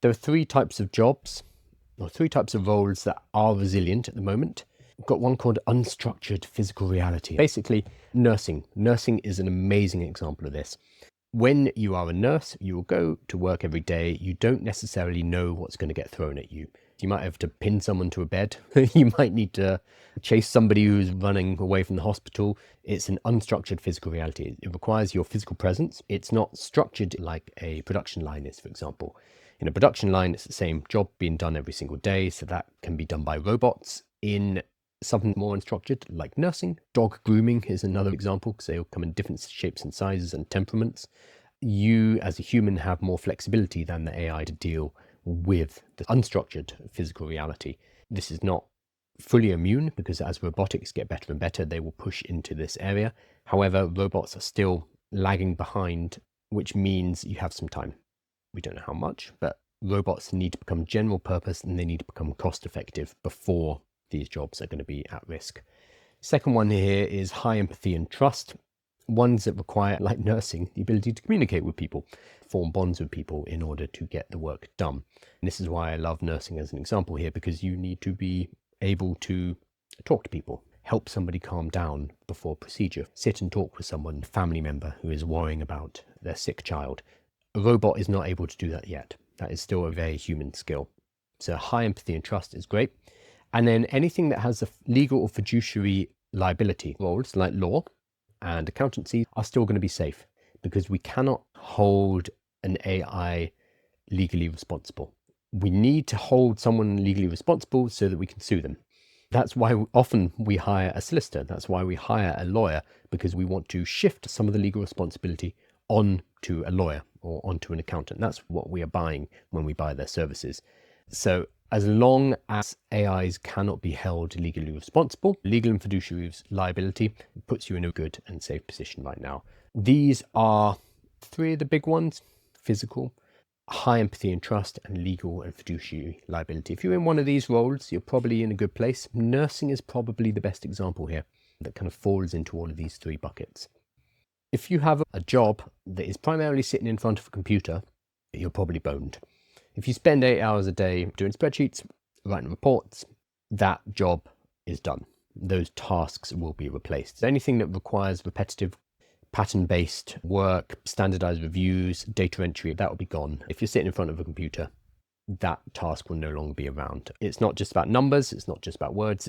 There are three types of jobs, or three types of roles that are resilient at the moment. We've got one called unstructured physical reality. Basically, nursing. Nursing is an amazing example of this. When you are a nurse, you will go to work every day. You don't necessarily know what's going to get thrown at you. You might have to pin someone to a bed. You might need to chase somebody who's running away from the hospital. It's an unstructured physical reality. It requires your physical presence. It's not structured like a production line is, for example. In a production line, it's the same job being done every single day, so that can be done by robots. In something more unstructured, like nursing, dog grooming is another example, because they'll come in different shapes and sizes and temperaments. You, as a human, have more flexibility than the AI to deal with the unstructured physical reality. This is not fully immune, because as robotics get better and better, they will push into this area. However, robots are still lagging behind, which means you have some time. We don't know how much, but robots need to become general purpose and they need to become cost effective before these jobs are going to be at risk. Second one here is high empathy and trust. Ones that require, like nursing, the ability to communicate with people, form bonds with people in order to get the work done. And this is why I love nursing as an example here, because you need to be able to talk to people, help somebody calm down before procedure, sit and talk with someone, family member who is worrying about their sick child. A robot is not able to do that yet. That is still a very human skill. So high empathy and trust is great. And then anything that has a legal or fiduciary liability roles like law and accountancy are still going to be safe, because we cannot hold an AI legally responsible. We need to hold someone legally responsible so that we can sue them. That's why often we hire a solicitor. That's why we hire a lawyer, because we want to shift some of the legal responsibility on to a lawyer or onto an accountant. That's what we are buying when we buy their services. So as long as AIs cannot be held legally responsible, legal and fiduciary liability puts you in a good and safe position right now. These are three of the big ones: physical, high empathy and trust, and legal and fiduciary liability. If you're in one of these roles, you're probably in a good place. Nursing is probably the best example here that kind of falls into all of these three buckets. If you have a job that is primarily sitting in front of a computer, you're probably boned. If you spend 8 hours a day doing spreadsheets, writing reports, that job is done. Those tasks will be replaced. Anything that requires repetitive, pattern-based work, standardized reviews, data entry, that will be gone. If you're sitting in front of a computer, that task will no longer be around. It's not just about numbers, it's not just about words,